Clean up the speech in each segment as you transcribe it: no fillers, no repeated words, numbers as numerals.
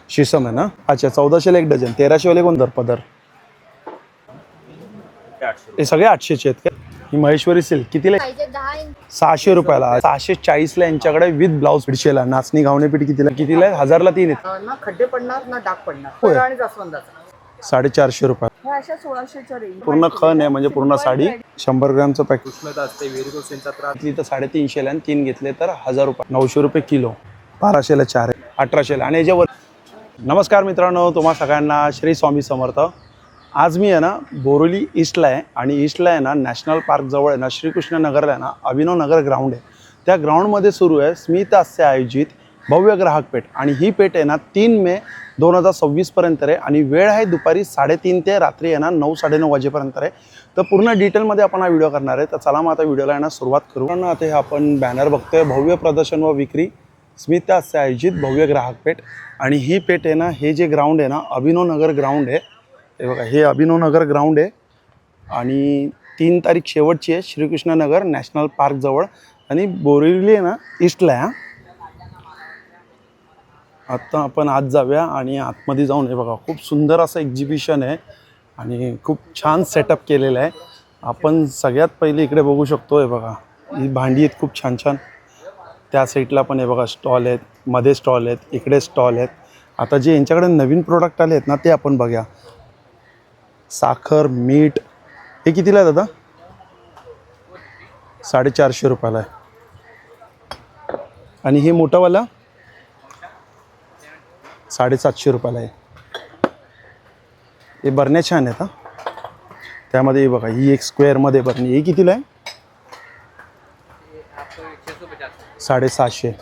शीशम आहे ना. अच्छा 1400 एक डझन. 1300 वाले कोण दर पदर? हे सगळे 800चे आहेत का? ही महेश्वरी सिल्क कितीला? 600 रुपयाला. 640 ला यांच्याकडे विथ ब्लाउज. 150 ला. नाचणी घावणे पीठ कितीला? कितीला आहे? 1000 ला 3 आहेत. ना खड्डे पडणार ना डाग पडणार. आणि जास्वंदाचा 450 रुपये. ह्या अशा 1600च्या रेंज. पूर्ण खण आहे म्हणजे पूर्ण साडी. 100 ग्रॅमचं पॅकेट. उष्णता असते, व्हेरिकोसेनचा त्रास तर 350 ला आणि 3 घेतले तर 1000 रुपये. 900 रुपये किलो. 1200 ला 4 आहे. 1800 ला. आणि याच्यावर. नमस्कार मित्रांनो, तुम्हा सगळ्यांना श्री स्वामी समर्थ. आज मी आहे ना बोरिवली ईस्टला आहे आणि ईस्टला आहे ना नॅशनल पार्क जवळ आहे ना श्रीकृष्ण नगरला आहे ना अभिनव नगर ग्राउंड आहे. त्या ग्राउंडमध्ये सुरू आहे स्मित हास्य आयोजित भव्य ग्राहक पेठ. आणि ही पेठ आहे ना 3 मे 2026 पर्यंत आहे आणि वेळ आहे दुपारी 3:30 ते रात्री आहे ना 9-9:30 वाजेपर्यंत आहे. तर पूर्ण डिटेलमध्ये आपण हा व्हिडिओ करणार आहे. तर चला मग आता व्हिडिओला आहे ना सुरुवात करू. पण आता हे आपण बॅनर बघतोय भव्य प्रदर्शन व विक्री स्मित हास्य आयोजित भव्य ग्राहक पेठ. आणि ही पेठ आहे ना हे जे ग्राउंड आहे ना अभिनव नगर ग्राउंड आहे. हे बघा हे अभिनव नगर ग्राउंड आहे आणि 3 तारीख शेवटची आहे श्रीकृष्ण नगर नॅशनल पार्क जवळ आणि बोरिवली आहे ना ईस्टला आहे. आत्ता आपण आत जाऊया आणि आतमध्ये जाऊन हे बघा खूप सुंदर असं एक्झिबिशन आहे आणि खूप छान सेटअप केलेलं आहे. आपण सगळ्यात पहिले इकडे बघू शकतो. हे बघा ही भांडी आहेत खूप छान छान. त्या साईडला पण हे बघा स्टॉल आहेत, मध्ये स्टॉल आहेत, इकडे स्टॉल आहेत. आता जे यांच्याकडे नवीन प्रोडक्ट आले आहेत ना ते आपण बघूया. साखर मीठ हे कितीला आहे दादा? 450 रुपयाला आहे. आणि हे मोठंवाला 750 रुपयाला आहे. हे बरण्या छान आहेत. त्यामध्ये बघा ही एक स्क्वेअरमध्ये बरणी. हे कितीला आहे? 750.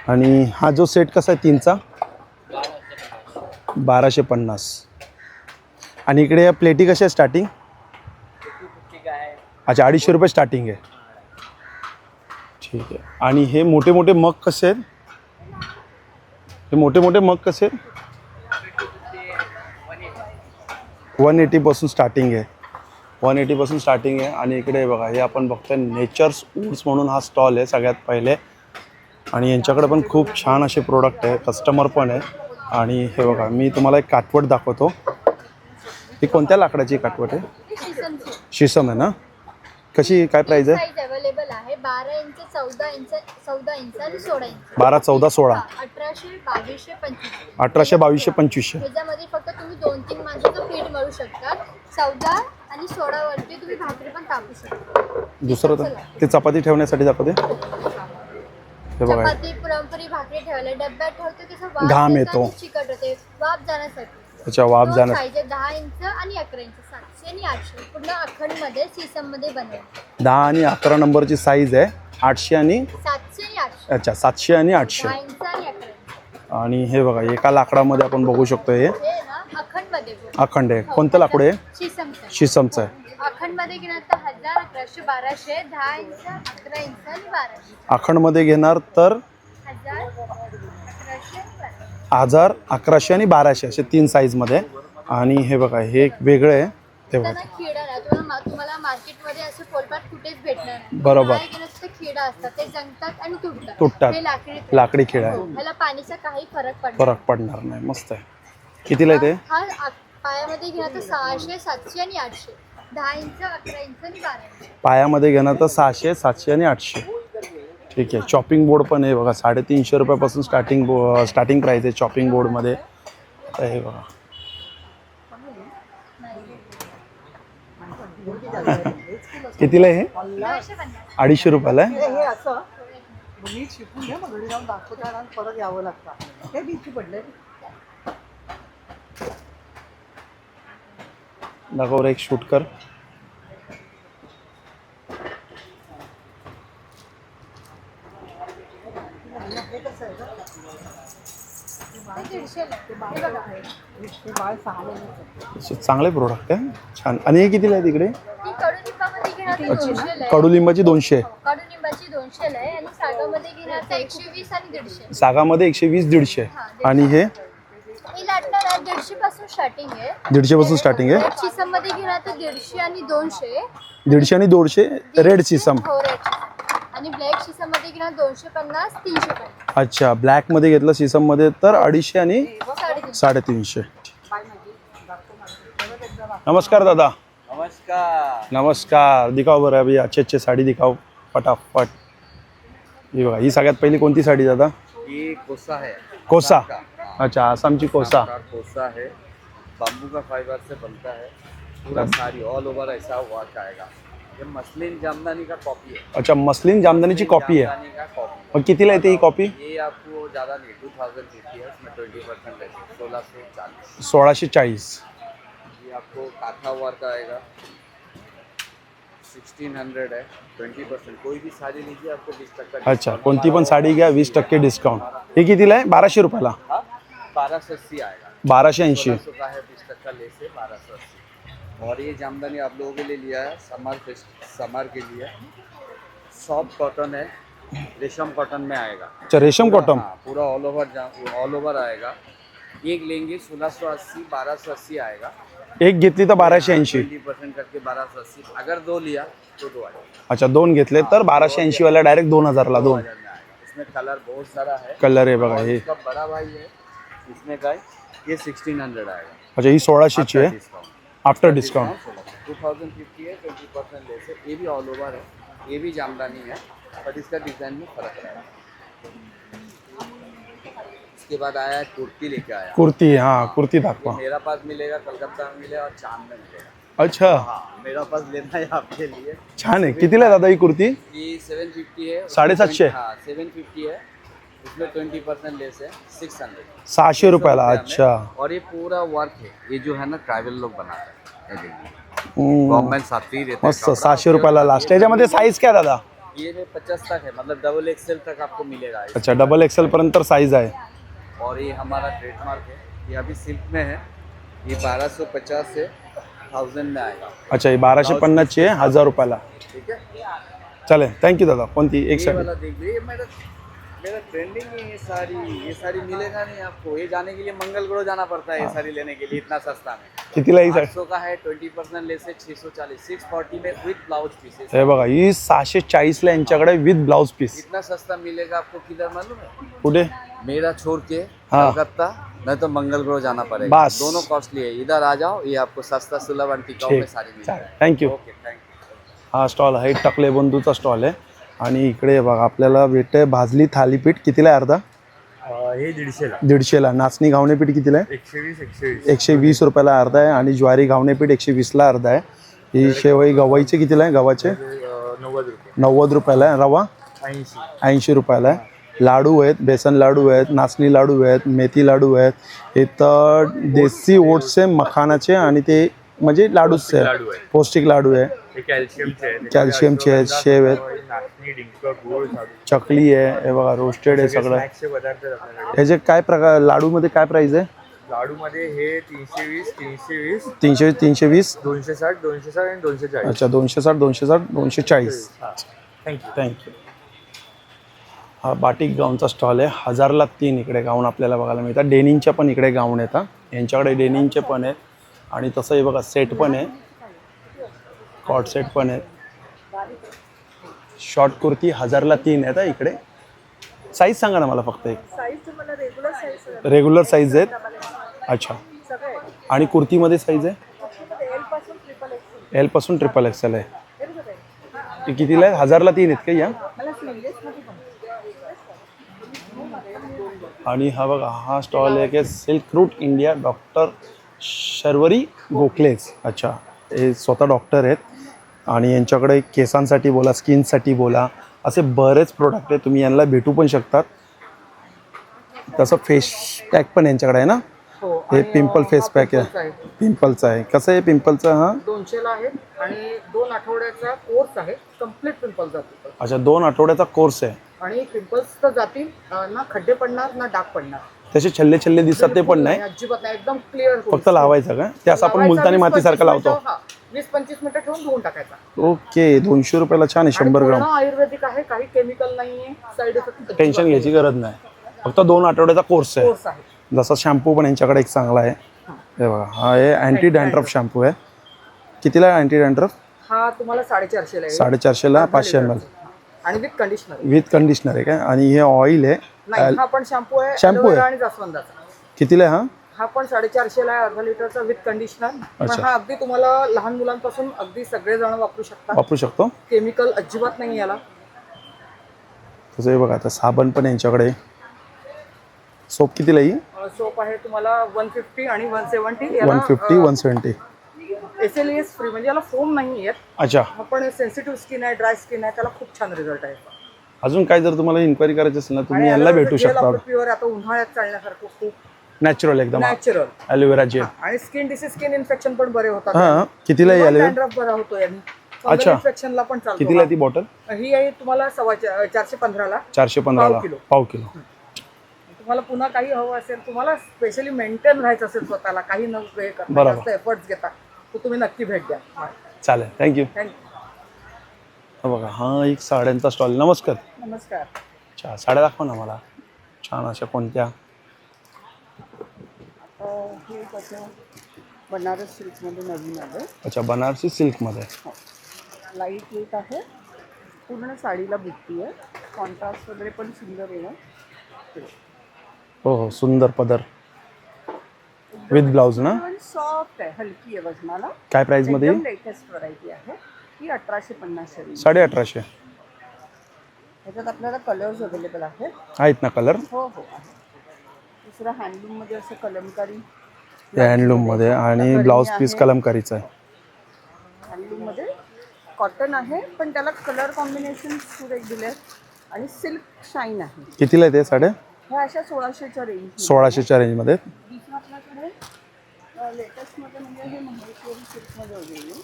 आणि हा जो सेट कसा आहे 3चा? 1250. आणि इकडे या प्लेटी कशा आहे स्टार्टिंग? अच्छा 250 रुपये स्टार्टिंग आहे. ठीक आहे. आणि हे मोठे मोठे मग कसे आहेत? हे मोठे मोठे मग कसे आहेत? 180 पासून स्टार्टिंग आहे. 180 पासून स्टार्टिंग आहे. आणि इकडे बघा हे आपण बघतोय नेचर्स वूड्स म्हणून हा स्टॉल आहे सगळ्यात पहिले. आणि यांच्याकडे पण खूप छान असे प्रोडक्ट आहे, कस्टमर पण आहे. आणि हे बघा मी तुम्हाला एक काटवट दाखवतो. ही कोणत्या लाकडाची काटवट आहे? शीशम आहे ना. कशी काय प्राइस आहे? अवेलेबल आहे 12 इंच 14 इंच 14 इंच आणि 16 इंच. 12, 14, 16. 1800, 2200, 2500. 1800, 2200, 2500. ह्याच्यामध्ये फक्त तुम्ही 2-3 माणसाचं पीठ मळू शकता. 14 आणि 16 वरती तुम्ही भाकरी पण टाकू शकता. दुसरं ते चपाती ठेवण्यासाठी चपाती. हे बघा चपाती पुरणपोळी भाकरी ठेवायला डब्यात ठेवते तसं घाम येतो. चिकट होते वाफ जाण्यासाठी. अच्छा वाफ जाणार. साईज 10 इंच आणि 11 इंच. 700 आणि 800 पूर्ण अखंड मध्ये सीसम मध्ये बनवेल. 10 आणि 11 नंबरची साईज आहे. 800 आणि 700 आणि 800. अच्छा 700 आणि 800. 10 इंच आणि 11 इंच. आणि हे बघा एका लाकडामध्ये आपण बघू शकतो. हे ना अखंड मध्ये अखंड आहे. कोणतं लाकूड आहे? शीशमचं आहे. अखंड मध्ये घेणार तर 1000, 1100, 1200. 10 इंच, 11 इंच आणि 1200. अखंड मध्ये घेणार तर 1000, 1100, 1000, 1100 आणि 1200 असे 3 साईजमध्ये. आणि हे बघा हे एक वेगळं आहे. ते बघा खेडा नाही तुम्हाला मार्केटमध्ये असे फोलपाट कुठेच भेटणार नाही. बरोबर. खेडा असतात ते जंगतात आणि तुटतात. हे लाकडी खेळ आहे. ह्याला पाणीचा काही फरक पडणार नाही. मस्त आहे. कितीला आहे ते? हा पायामध्ये घेणार तर 600, 700 आणि 800. 10 इंच, 11 इंच आणि 12 इंच. पायामध्ये घेणार तर 600, 700 आणि 800. ठीक आहे. चॉपिंग बोर्ड पण आहे बघा 350 रुपयापासून स्टार्टिंग प्राईस आहे चॉपिंग बोर्डमध्ये. हे बघा कितीला आहे? 250 रुपयाला आहे. हे असं मी शिकून घे मग घरी जाऊन दाखवता आणि परत यावं लागतं. हे बीची पडले. दाखव एक शूट कर. चांगले प्रोडक्ट आहे छान. आणि हे कितीला आहे तिकडे? कडुलिंबाची 200. कडुलिंबाची 200 आहे आणि सागामध्ये घेणार तर 120 आणि 150. सागामध्ये 120-150. आणि हे ही लाटणार 150 पासून स्टार्टिंग आहे. 150 पासून स्टार्टिंग आहे. सीसम मध्ये घेणार तर 150 आणि 200. 150 आणि 200 रेड सीसम. हो रेड. आणि ब्लॅक शिसामध्ये घेणार 250 350. अच्छा, ब्लॅकमध्ये घेतलं सिसममध्ये तर 250 आणि 350. नमस्कार दादा. नमस्कार. नमस्कार. दिखाओ बरं अभी अच्छे अच्छे साडी दिखाओ फटाफट. ही बघा, ही सगळ्यात पहिली कोणती साडी दादा? ये कोसा है. कोसा. आसाम का. हाँ, अच्छा, आसामची कोसा. आसाम का कोसा है. बाम्बू का फाइबर से बनता है. पूरा साड़ी ऑल ओवर ऐसा वर्क आएगा. ये मसलिन जामदानी का कॉपी है. अच्छा, मसलिन जामदानी कॉपी है. जामदानी का कॉपी. मग कितीला येते ही कॉपी? ये आपको ज़्यादा नहीं 2050 है. इसमें 20% लेते 1640. 1640. ये आपको काथा वर्क आएगा. 1600 है. 20% कोई भी साड़ी लीजिए आपको 20% अच्छा, कोणती पण साडी घ्या 20% डिस्काउंट. हे कितीला आहे? 1200 रुपयाला. 1280 आएगा. 1280. 1600 का है 20% लेस है 1280. और ये जामदानी आप लोगों के लिए लिया है समर के लिए. सॉफ्ट कॉटन है. रेशम कॉटन में आएगा. अच्छा, रेशम कॉटन. हाँ, पूरा ऑल ओवर आएगा. एक लेंगे 1680 1280 आएगा. एक घेतली तर 1280. 20% करके 1280. अगर दो लिया तो 2000. अच्छा, दोन घेतले तर 1280 वाला डायरेक्ट 2000ला दोन. 2000 में आएगा. इसमें कलर बहुत सारा है. कलर आहे बघा और हे. इसका बड़ा भाई है. इसमें का है, ये 1600 आएगा. अच्छा, ही 1600ची आहे डिस्काउंट. After discount. 2050 है 20% लेस है. ये भी ऑल ओवर है. ये भी जामदानी है बट इसका डिजाइन में फर्क है. इसके बाद आया है कुर्ती लेके आया. कुर्ती. हाँ, कुर्ती ये दाखवा. मेरा पास मिलेगा, कलकत्ता में मिलेगा और चांद में मिलेगा. अच्छा, हाँ, मेरा पास लेना है आपके लिए. छान आहे. कितीला आहे दादा ही कुर्ती? ये 750 है. 750? हाँ 750 है. इसमें 20% लेस है 600. 600 रुपयाला. अच्छा. और ये पूरा वर्क है. ये जो है ना ट्राइबल लोग बनाते हैं. ये देखिए हम्म, गवर्नमेंट साथ ही देते हैं. मस्त. 600 रुपयाला लास्ट. याच्यामध्ये साईज काय दादा? ये में 50 तक है, मतलब डबल एक्सेल तक आपको मिलेगा. अच्छा, डबल एक्सेल पर्यंत साईज आहे. और ये हमारा ट्रेडमार्क है. ये अभी सिल्क में है. ये 1250 से 1000 में आएगा. अच्छा, ही 1250ची आहे 1000 रुपयाला. ठीक है. चालेल, थँक्यू दादा. कोणती? एक ये साडी. वाला देख लीजिए. मेरा ट्रेंडिंग है ये साड़ी मिलेगा नहीं आपको. ये जाने के लिए मंगल ग्रोह जाना पड़ता है ये साड़ी लेने के लिए. इतना सस्ता में कितीला ही साडी? 800 का है. 20% लेस है 640. 640 में विद ब्लाउज पीसेस. हे बघा, ही 640ला यांच्याकडे विथ ब्लाउज पीस. इतना सस्ता मिलेगा आपको किधर मालूम है? कुठे? मेरा छोड़ के हाँ। कलकत्ता नहीं तो मंगल ग्रोह जाना पड़ेगा. बस. दोनों कॉस्टली है. इधर आ जाओ. ये आपको सस्ता सुलभ और टिकाऊ में ठीक. साड़ी मिल चालेल, जाएगी. थँक्यू. Okay thank you. हा स्टॉल आहे टकले बंधूचा स्टॉल आहे. आणि इकडे बघा आपल्याला भेटते भाजली थालीपीठ. कितीला आहे अर्धा? हे 150ला. 150ला. नाचणी घावणे पीठ कितीला आहे? 120 रुपयाला अर्धा आहे. आणि ज्वारी घावणे पीठ 120ला अर्धा आहे. ही शेवई गव्हाचे कितीला आहे? गव्हाचे 90 रुपयाला आहे. रवा 80 रुपयाला आहे. लाडू आहेत, बेसन लाडू आहेत, नाचणी लाडू आहेत, मेथी लाडू आहेत. इथं देसी ओट्सचे मखानाचे आणि ते म्हणजे लाडूच आहेत. पौष्टिक लाडू आहे. कॅल्शियमचे आहेत. शेव आहेत, चकली आहे. हे बघा रोस्टेड आहे सगळं. ह्याचे काय प्रकार? लाडूमध्ये काय प्राइस आहे? लाडूमध्ये हे 320 320 320 320. 260 260 आणि 240. अच्छा, 260 260 240. थँक्यू. थँक्यू. हा बाटिक गाऊनचा स्टॉल आहे. 1000ला 3 इकडे गाऊन आपल्याला बघायला मिळतात. डेनिमच्या पण इकडे गाऊन येतात. यांच्याकडे डेनिमचे पण आहेत आणि तसं हे बघा सेट पण आहे. कॉट सेट पण आहेत. शॉर्ट कुर्ती 1000ला 3 आहेत. इकडे साईज सांगा ना मला फक्त एक. साईज तुम्हाला रेग्युलर साईज रेग्युलर साईज आहेत. अच्छा, सगळे आणि कुर्तीमध्ये साईज आहे? एल पासून ट्रिपल एक्सेल. एल पासून ट्रिपल एक्सेल आहे. ते कितीला आहे? 1000ला 3 आहेत का या? मला स्लीवलेसमध्ये पण. आणि हा बघा हा स्टॉल आहे की silk route India doctor Sharvari Gokhale's. अच्छा, हे स्वतः डॉक्टर आहेत आणि यांच्याकडे केसांसाठी बोला, स्किनसाठी बोला, असे बरेच प्रोडक्ट आहेत. तुम्ही यांना भेटू पण शकतात. तसं फेस पॅक पण यांच्याकडे आहे ना? हो. हे पिंपल फेस पॅक आहे. पिंपलचं आहे. कसं आहे पिंपलचं? हा 200ला आहे आणि 2 आठवड्याचा कोर्स आहे. कम्प्लीट पिंपल जातो. अच्छा, 2 आठवड्याचा कोर्स आहे. आणि पिंपल्स तर जातील ना, खड्डे पडणार ना डाग पडणार. त्याचे छल्ले छल्ले दिसतात ते पण नाही, अजिबात नाही. एकदम क्लिअर. फक्त लावायचं का? ते असं आपण मुलतानी मातीसारखं लावतो. 20-25 मिनिटं ठेवून धुवून टाकायचा. ओके. 200 रुपयाला छान आहे. 100 ग्राम. आयुर्वेदिक आहे. काही केमिकल नाहीये. साईड इफेक्ट टेन्शन घ्यायची गरज नाही. फक्त 2 आठवड्याचा कोर्स आहे. कोर्स आहे. जसा शॅम्पू पण यांच्याकडे एक चांगला आहे. हे बघा हा आहे अँटी डॅन्ड्रफ शॅम्पू आहे. कितीला आहे अँटी डॅन्ड्रफ? हा तुम्हाला 450ला आहे. 450ला 500 ml. आणि विथ कंडिशनर. विथ कंडिशनर आहे काय? आणि हे ऑइल आहे. नाही, हा पण शॅम्पू आहे, शॅम्पू aloe vera आहे. आणि जास्वंदाचा. कितीला आहे हा? हा पण 450 ला आहे, अर्धा लिटरचा विथ कंडिशनर. पण अच्छा. हा अगदी तुम्हाला लहान मुलांपासून अगदी सगळेजण वापरू शकतात. वापरू शकतो. केमिकल अजिबात नाही याला. तसं हे बघा, आता साबण पण यांच्याकडे. सोप कितीला येईल? सोप आहे तुम्हाला 150 आणि 170. 150 170. SLES फ्री, म्हणजे याला फोम नाही येत. अच्छा. आपण सेन्सिटिव्ह स्किन आहे, ड्राय स्किन आहे, त्याला खूप छान रिझल्ट आहे. अजून काय जर तुम्हाला इन्क्वायरी करायची असेल ना, तुम्ही यांना भेटू शकता. प्युअर आता उन्हाळ्यात चालण्यासारखं खूप नॅचरल एकदम. Natural aloe vera gel. आणि स्किन डिसीज, स्किन इन्फेक्शन पण बरे होतात. हां, कितीला आहे ॲलोवेरा? डॅन्ड्रफ बरा होतो यांनी. अच्छा. इन्फेक्शनला पण चालतो. कितीला आहे ती बॉटल? ही आहे तुम्हाला 415 ला. 415 ला पाव किलो. तुम्हाला पुन्हा काही हवं असेल, तुम्हाला स्पेशली मेंटेन राहायचं असेल स्वतःला, काही न हे करता, बरोबर. जास्त एफर्ट्स घेता, तर तुम्ही नक्की भेट द्या. चालेल, थँक्यू. थँक्यू. बघा, हा एक साड्यांचा स्टॉल. नमस्कार. नमस्कार. अच्छा, साड्या दाखवा ना मला. छान अशा कोणत्या? हे कसं बनारस सिल्कमध्ये नवीन आलं. अच्छा, बनारसी सिल्कमध्ये. लाईट वेट आहे, पूर्ण साडीला बुट्टी आहे, कॉन्ट्रास्ट वगैरे पण सुंदर आहे. हो हो, सुंदर पदर विथ ब्लाउज ना. सॉफ्ट आहे, हलकी आहे वजनाला. काय प्राइसमध्ये? एकदम लेटेस्ट व्हरायटी आहे ही. 1850 रेंज. 1850. ह्याच्यात आपल्याला कलर्स अवेलेबल आहेत. आहेत ना कलर? हो हो आहे. दुसरा हँडलूममध्ये असं कलमकारी. हँडलूममध्ये आणि ब्लाउज पीस कलमकारीचा आहे. हँडलूममध्ये कॉटन आहे, पण त्याला कलर कॉम्बिनेशन सुरेख दिले आणि सिल्क शाईन आहे. कितीला आहे ते साड्या? ह्या अशा 1600च्या रेंज. 1600च्या रेंजमध्ये. दुसरं आपल्याकडे लेटेस्टमध्ये म्हणजे हे महेश्वरी सिल्कमध्ये वगैरे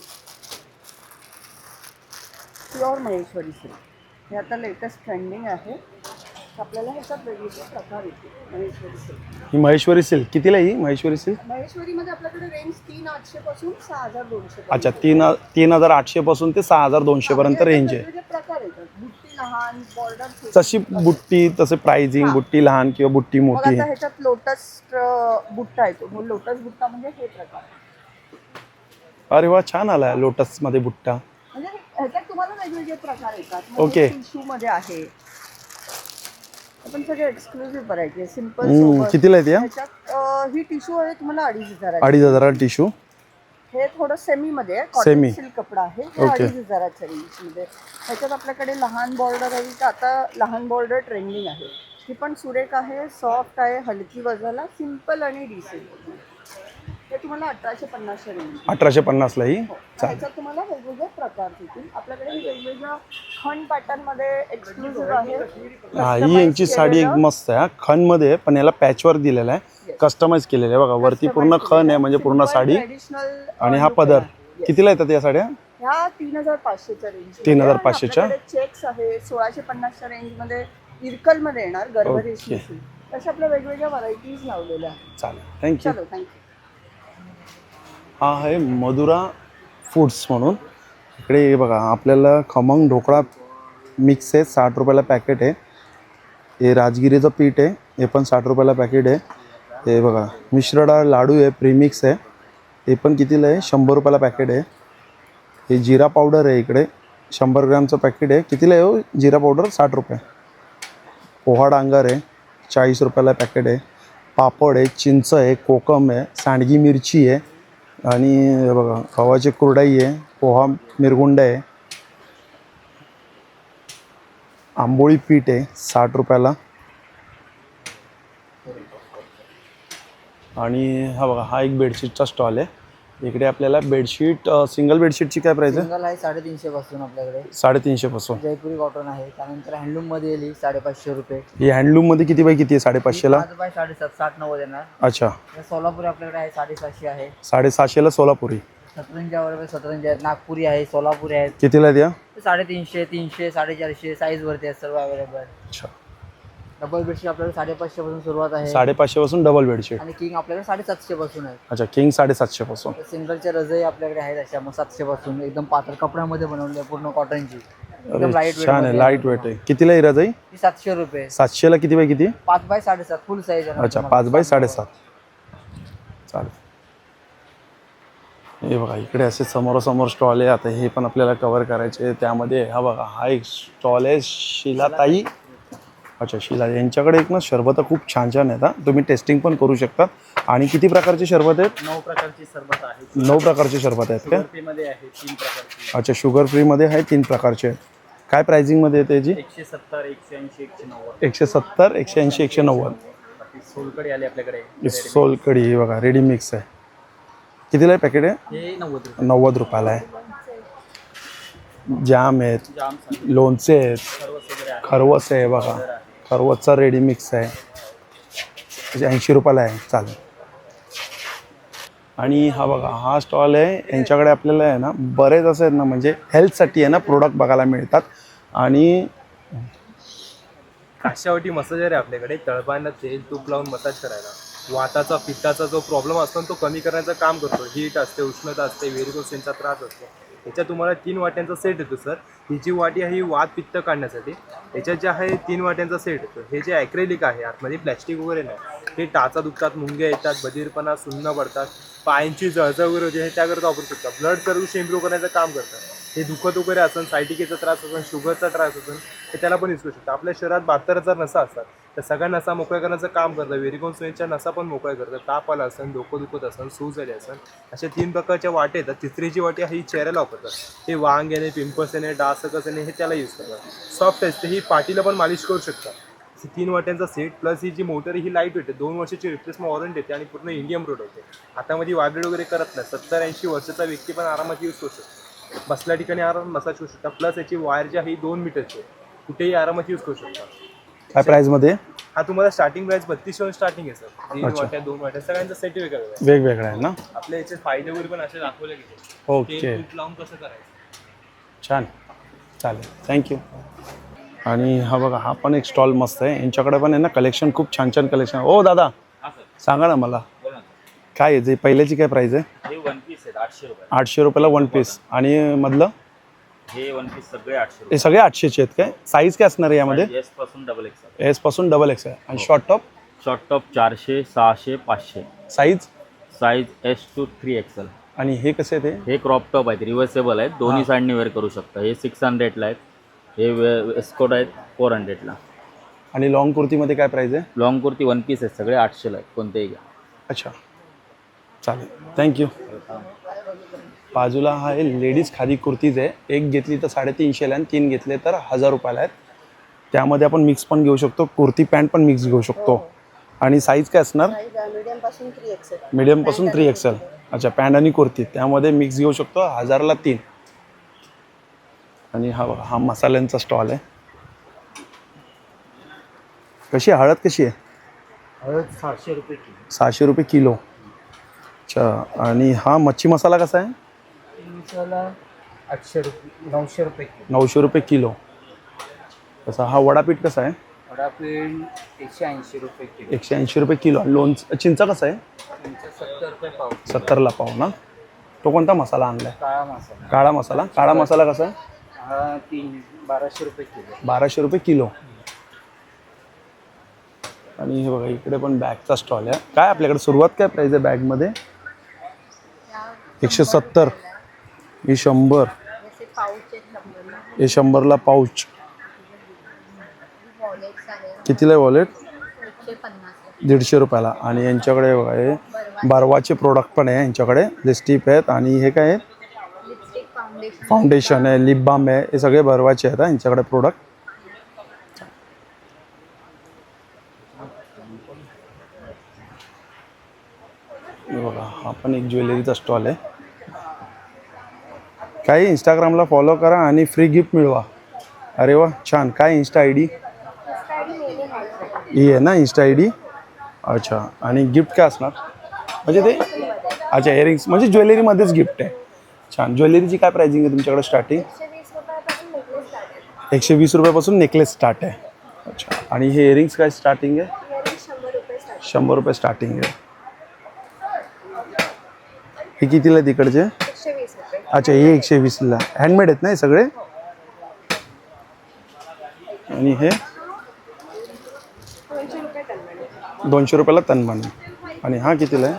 प्युअर महेश्वरी सिल्क. हे आता लेटेस्ट ट्रेंडिंग आहे. आपल्याला ह्याच्यात वेगवेगळे प्रकार येते. महेश्वरी सिल्क. ही महेश्वरी सिल्क कितीला आहे? ही महेश्वरी सिल्क महेश्वरीमध्ये आपल्याकडे रेंज 3800 पासून 6200. अच्छा, 3800 पासून ते 6200 पर्यंत रेंज आहे. वेगवेगळे प्रकार येतात. बुट्टी लहान, बॉर्डर. तशी बुट्टी, तसे प्राइसिंग, बुट्टी लहान किंवा बुट्टी मग मोठी. आता ह्याच्यात लोटस बुट्टा येतो. लोटस बुट्टा म्हणजे हे प्रकार. अरे वा, छान आलाय लोटस मध्ये बुट्टा. म्हणजे ह्याच्यात तुम्हाला वेगवेगळे प्रकार येतात. ओके. टिश्यू मध्ये आहे. आपण सगळे एक्सक्लुझिव्ह व्हरायटी आहे. सिंपल. कितीला आहे त्या? ह्याच्यात ही टिश्यू आहे तुम्हाला 2500. 2500 टिश्यू. हे थोडं सेमी मध्ये आहे. सेमी. कॉटन सिल्क कपडा आहे. ओके. 2500च्या रेंज मध्ये. ह्याच्यात आपल्याकडे लहान बॉर्डर आहे. तर आता लहान बॉर्डर ट्रेंडिंग आहे. ही पण सुरेख आहे, सॉफ्ट आहे, हलकी वजनाला, सिंपल आणि डिसेंट. हे तुम्हाला 1850 रेंज. 1850 ला ही. ह्याच्यात तुम्हाला वेगवेगळे प्रकार येतील. आपल्याकडे वेगवेगळ्या खण पॅटर्न मध्ये एक्सक्लुझिव्ह आहे. हा, ही यांची साडी एक मस्त आहे. खण मध्ये पण याला पॅचवर्क दिलेला आहे, कस्टमाइज केलेलं आहे. बघा, वरती पूर्ण खण आहे म्हणजे पूर्ण साडी. आणि हा पदर. कितीला येतात या साड्या? ह्या 3500च्या रेंज. 3500च्या. चेक्स आहे 1650च्या रेंज मध्ये. इरकल मध्ये येणार गर्भरेषी. अशा आपल्या वेगवेगळ्या व्हरायटीज लावलेल्या आहेत. चालेल, थँक्यू. चलो, थँक्यू. हा आहे मधुरा फूड्स म्हणून. इकडे हे बघा, आपल्याला खमंग ढोकळा मिक्स आहे, 60 रुपयाला पॅकेट आहे. हे राजगिरीचं पीठ आहे, हे पण 60 रुपयाला पॅकेट आहे. हे बघा, मिश्र डाळ लाडू आहे, प्रीमिक्स आहे, हे पण कितीला आहे? 100 रुपयाला पॅकेट आहे. हे जिरा पावडर आहे, इकडे 100 ग्रॅमचं पॅकेट आहे. कितीला आहे हो जिरा पावडर? 60 रुपये. पोहा डांगर आहे, 40 रुपयाला पॅकेट आहे. पापड आहे, चिंच आहे, कोकम आहे, सांडगी मिरची आहे आणि हे बघा गव्हाची कुरडई आहे, पोहा मिरगुंड आहे, आंबोळी पीठ आहे 60 रुपयाला. आणि हा बघा, हा एक बेडशीटचा स्टॉल आहे. इकडे आपल्याला बेडशीट, सिंगल बेडशीटची काय प्राइस आहे? सिंगल आहे 350 पासून आपल्याकडे. 350 पासून. जयपुरी कॉटन आहे. त्यानंतर हँडलूम मध्ये येईल 550 रुपये. ही हँडलूम मध्ये किती बाय किती आहे? 550 ला. 5 बाय 7.5 60-90 येणार. अच्छा. सोलापुरी आपल्याकडे आहे 750 आहे. 750 ला सोलापुरी. सतरंजावर सतरंजी आहेत, नागपुरी आहे, सोलापुरी आहेत. कितीला द्या? 350, 300, 450 साईज वरती आहेत सर्व अवेलेबल. अच्छा. डबल बेडशीट आपल्याकडे 550 पासून सुरुवात आहे. 550 पासून डबल बेडशीट. आणि किंग आपल्याकडे 750 पासून आहे. अच्छा, किंग 750 पासून. सिंगलच्या रजई आपल्याकडे आहेत अशा मग 700 पासून. एकदम पातळ कपड्यामध्ये बनवली आहे, पूर्ण कॉटनची. एकदम लाईट वेट. छान आहे, लाईट वेट आहे. कितीला आहे राजाई? 700 रुपये. 700 ला किती बाय किती? 5 बाय 7.5 फुल साईज आहे. अच्छा, 5 बाय 7.5. चालेल. हे बघा इकडे असे समोरासमोर स्टॉल आहे. आता हे पण आपल्याला कव्हर करायचे. त्यामध्ये हा बघा हा एक स्टॉल आहे शिलाताई. अच्छा शिला यांच्याकडे एक ना शरबत खूप छान छान आहेत. तुम्ही टेस्टिंग पण करू शकता. आणि किती प्रकारचे शरबत आहेत? 9 प्रकारची सरबत आहे. 9 प्रकारचे शरबत आहेत का? शुगर फ्री मध्ये आहे 3 प्रकारची. अच्छा शुगर फ्रीमध्ये आहे 3 प्रकारचे आहेत. काय प्राइसिंगमध्ये येते याची? 170, 180, 190. 170, 180, 190. बाकी सोलकडी आली आपल्याकडे. सोलकढी हे बघा रेडी मिक्स आहे. कितीला आहे पॅकेट आहे? हे 90 रुपये. 90 रुपयाला आहे. जाम आहेत, जाम लोणचे आहेत, सर्वच वगैरे आहे. खरवस आहे बघा. खरवसचा रेडी मिक्स आहे 80 रुपयाला आहे. चालेल. आणि हा बघा हा स्टॉल आहे. यांच्याकडे आपल्याला आहे ना बरेच असे आहेत ना म्हणजे हेल्थसाठी आहे ना प्रोडक्ट बघायला मिळतात. आणि काशावटी मसाजर आहे आपल्याकडे. तळपांना तेल तूप लावून मसाज करायला. वाताचा पित्ताचा जो प्रॉब्लेम असतो तो कमी करण्याचं काम करतो. हीट असते, उष्णता असते, व्हेरिकोसेनचा त्रास असतो. याच्यात तुम्हाला 3 वाट्यांचा सेट येतो सर. ही जी वाटी आहे ही वात पित्त काढण्यासाठी. याच्यात जे आहे 3 वाट्यांचा सेट येतो. हे जे ॲक्रेलिक आहे आतमध्ये प्लॅस्टिक वगैरे नाही. हे टाचा दुखतात, मुंग्या येतात, बधीरपणा, सुन्न पडतात, पायांची जळजळ वगैरे होते हे त्याकरता वापरू शकता. ब्लड सर्व्हिस इम्प्रूव्ह करण्याचं काम करतात. हे दुखत वगैरे असेल, सायटिकेचा त्रास असेल, शुगरचा त्रास असेल हे त्याला पण यूज करू शकता. आपल्या शरीरात 72,000 नसा असतात. त्या सगळ्या नसा मोकळ्या करण्याचं काम करतं. व्हेरिकोस वेन्सच्या नसा पण मोकळ्या करतं. ताप आला असेल, डोकं दुखत असेल, सूज आली असेल अशा 3 प्रकारच्या वाटे येतात. तिसरीची वाटी ही चेहऱ्याला वापरतात. हे वांग येणे, पिंपल्स येणे, डास सकस येणे हे त्याला यूज करतात. सॉफ्ट असते ही पाठीला पण मालिश करू शकतात. 3 वाट्यांचा सेट प्लस ही जी मोटर ही लाईट वेट आहे. 2 वर्षाची रिप्लेसमेंट वॉरंटी येते आणि पूर्ण इंडियम रोड होते. हातामध्ये वायब्रेट वगैरे करत नाही. 70-80 वर्षाचा व्यक्ती पण आरामात यूज करू शकतो. बसल्या ठिकाणी आराम मसाज करू शकता. प्लस याची वायर जी आहे ही 2 मीटरची कुठेही आरामात यूज करू शकता. काय प्राईजमध्ये? हा तुम्हाला स्टार्टिंग प्राइस 3200 स्टार्टिंग आहे सर. 3 वाट्या 2 वाट्या सगळ्यांचा सेट वेगळा आहे. वेगवेगळं आहे ना? आपल्या याचे फायदे वगैरे पण असे दाखवले गेले. ओके तेल तूप लावून कसं करायचं. छान चालेल थँक्यू. आणि हा बघा हा पण एक स्टॉल मस्त आहे. यांच्याकडे पण आहे ना कलेक्शन खूप छान छान कलेक्शन. ओ दादा सांगा ना मला काय आहे जे पहिल्याची काय प्राईस आहे? हे 1 पीस आहेत 800 रुपये. 800 रुपयाला 1 पीस. आणि मधलं हे 1 पीस सगळे 800 हे रुपये. सगळे 800चे आहेत काय? साईज काय असणार आहे यामध्ये? एस पासून डबल एक्सेल. एस पासून डबल एक्स आहे. आणि short top short top 400, 600, 500. Size? Size S to 3XL. आणि हे कसे ते? हे क्रॉप टॉप आहेत, रिव्हर्सेबल आहेत, दोन्ही साईडने वेअर करू शकता. हे 600ला आहेत. हे वेस्कोट आहेत 400ला. आणि लॉंग कुर्तीमध्ये काय प्राईस आहे? लॉंग कुर्ती 1 पीस आहेत सगळे 800ला आहेत. कोणतेही घ्या. अच्छा चालेल थँक्यू. बाजूला हा आहे लेडीज खादी कुर्तीज आहे. एक घेतली तर 350ला आणि 3 घेतले तर 1000 रुपयाला आहेत. त्यामध्ये आपण मिक्स पण घेऊ शकतो. कुर्ती पॅन्ट पण मिक्स घेऊ शकतो. आणि साईज काय असणार? मीडियम पासून 3XL. मीडियमपासून 3XL. अच्छा पॅन्ट आणि कुर्ती त्यामध्ये मिक्स घेऊ शकतो. 1000ला 3. आणि हा बघा हा मसाल्यांचा स्टॉल आहे. कशी आहे हळद? कशी आहे? हळद 600 रुपये किलो. 600 रुपये किलो. अच्छा आणि हा मच्छी मसाला कसा आहे? मसाला 800 रुपये 900 रुपये किलो. 900 रुपये किलो. तसा हा वडापीठ कसा आहे? वडापीठ 180 रुपये किलो. 180 रुपये किलो. लोणचं चिंचा कसा आहे? 70 रुपये पाव. 70ला पाव ना. तो कोणता मसाला आणला आहे? काळा मसाला. काळा मसाला. काळा मसाला कसा आहे? हा 1200 रुपये किलो. 1200 रुपये किलो. आणि हे बघा इकडे पण बॅगचा स्टॉल आहे. काय आपल्याकडे सुरुवात काय प्राईस आहे बॅगमध्ये? 170. ही 100. जसे पाऊच आहेत शंभरला. हे 100ला पाऊच. वॉलेट्स आहे कितीला आहे वॉलेट? 150. 150 रुपयाला. आणि यांच्याकडे बघा हे बारवाचे प्रोडक्ट पण आहे यांच्याकडे. लिपस्टिक आहेत आणि हे काय आहे? Lipstick, foundation. फाउंडेशन आहे, लिप बाम आहे. हे सगळे बारवाचे आहेत यांच्याकडे प्रोडक्ट. बघा हा पण एक ज्वेलरीचा स्टॉल आहे. काय इंस्टाग्रामला फॉलो करा आणि फ्री गिफ्ट मिळवा. अरे वा छान. काय इंस्टा आय डी? ही आहे ना इंस्टा आय डी. अच्छा आणि गिफ्ट काय असणार म्हणजे ते? अच्छा इयरिंग्स म्हणजे ज्वेलरीमध्येच गिफ्ट आहे. छान. ज्वेलरीची काय प्राइसिंग आहे तुमच्याकडे स्टार्टिंग? 120 रुपयापासून नेकलेस स्टार्ट आहे. अच्छा आणि हे इयरिंग्स काय स्टार्टिंग आहे? 100 रुपये स्टार्टिंग आहे. हे कितीला आहे तिकडचे? 120 रुपये. अच्छा हे 120ला. हँडमेड आहेत ना हे सगळे? आणि हे 200 रुपयाला तनमणी. आणि हा कितीला आहे?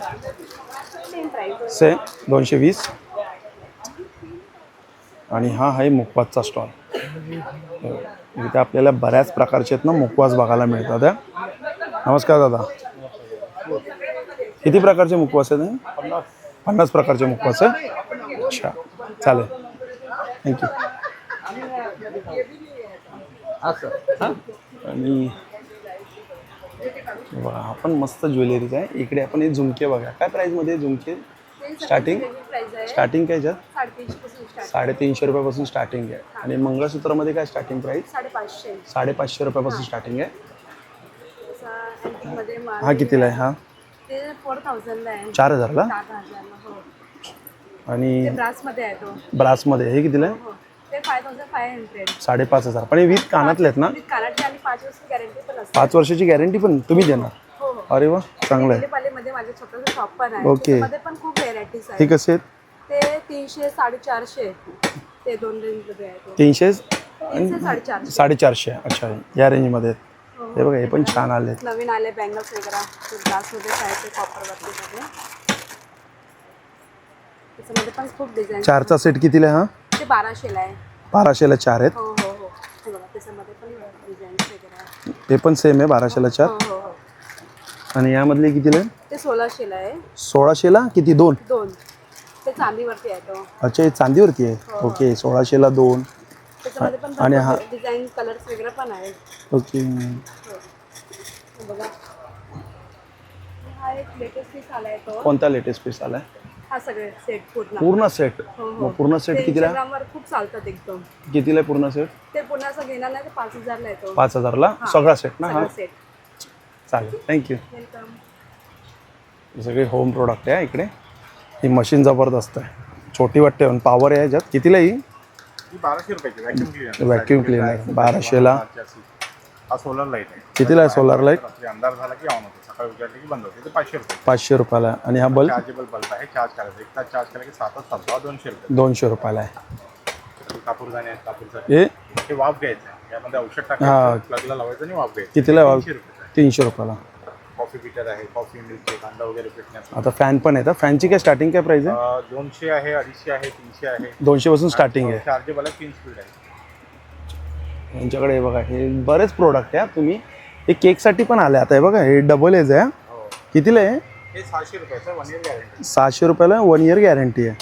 सेम 220. आणि हा आहे मुखवासचा स्टॉल. इथे आपल्याला बऱ्याच प्रकारचे आहेत ना मुखवास बघायला मिळतात. नमस्कार दादा, किती प्रकारचे मुखवास आहेत? 50 प्रकारचे मुखवास आहे. अच्छा, चालेल, थँक्यू. आणि बघा हा पण मस्त ज्वेलरीचा आहे. इकडे आपण हे झुमके बघा. काय प्राईजमध्ये झुमके स्टार्टिंग काय याच्यात? 350 रुपयापासून स्टार्टिंग आहे. आणि मंगळसूत्रामध्ये काय स्टार्टिंग प्राईस? 550 रुपयापासून स्टार्टिंग आहे. हा कितीला आहे? हा 4000ला. आणि ब्रासमध्ये हे कितीला आहे? 5,500. पण हे विथ कानातले आहेत ना? 5 वर्षाची गॅरंटी पण तुम्ही देणार? अरे वा, चांगलं आहे. ओके, हे कसे आहेत? ते 300, 450 ते 2 रेंजमध्ये आहे. 300 300, 450. अच्छा, या रेंजमध्ये आहेत. हे बघा, हे पण छान आले. नवीन आले बँगल्स वगैरे ग्लासमध्ये खायचे कॉपरवरती सगळे. त्याच्यामध्ये पण खूप डिझाईन. 4चा सेट कितीला आहे हा? ते 1200ला आहे. 1200ला 4 आहेत. हो हो हो, हे बघा त्याच्यामध्ये पण डिझाईन्स वगैरे आहे. ते पण सेम आहे 1200ला 4. हो हो हो, आणि यामधले कितीला आहे? ते 1600ला आहे. 1600ला किती? 2. ते चांदीवरती आहे तो. अच्छा, हे चांदीवरती आहे. ओके, 1600ला 2. त्याच्यामध्ये पण आणि हा डिझाईन कलर्स वगैरे पण आहे. ओके. हे बघा, हा एक लेटेस्ट पीस आलाय तो. कोणता लेटेस्ट पीस आलाय? हा सगळे सेट पूर्ण सेट. हो हो, मग पूर्ण सेट कितीला? Instagramवर खूप चालतात एकदम. कितीला आहे पूर्ण सेट? ते पुन्हा असं घेणार नाही, ते 5000ला येतो. 5000ला सगळा सेट ना? हा, सेट. चालेल, थँक्यू. वेलकम. सगळे होम प्रोडक्ट आहे इकडे. ही मशीन जबरदस्त आहे, छोटी वाटते पण पॉवर आहे याच्यात. कितीला ही? 1200 रुपयाची व्हॅक्यूम क्लीनर 1200ला. हा सोलर लाईट आहे. कितीला आहे सोलर लाईट? रात्री अंधार झाला की ऑन होते, सकाळी उजाडले की बंद होते. ते 500 रुपये. 500 रुपयाला. आणि हा बल्ब? चार्जेबल बल्ब आहे, चार्ज करायचा. 1 तास चार्ज केला की 7 तास चालतो. हा 200 रुपये. 200 रुपयाला आहे. कापूरदाणे आहेत, कापूरसाठी हे हे वाफ घ्यायचं आहे. यामध्ये औषध हा. टाकायचं, प्लगला लावायचं आणि वाफ घ्यायचं. कितीला आहे? 300 रुपये. 300 रुपयाला. कॉफी पिटर आहे, कॉफी मिल्क आहे, कांदा वगैरे पिटण्याचं. आता फॅन पण आहे. फॅनची काय स्टार्टिंग काय प्राईस आहे? 200 आहे, 250 आहे, 300 आहे. 200 पासून स्टार्टिंग आहे. चार्जेबल आहे, 3 स्पीड आहे. यांच्याकडे हे बघा, हे बरेच प्रोडक्ट आहे. तुम्ही हे केकसाठी पण आले. आता हे बघा, हे डबल एज आहे. कितीला आहे? हे 600 रुपयाचं 1 इयर गॅरंटी. 600 रुपयाला 1 इयर गॅरंटी आहे.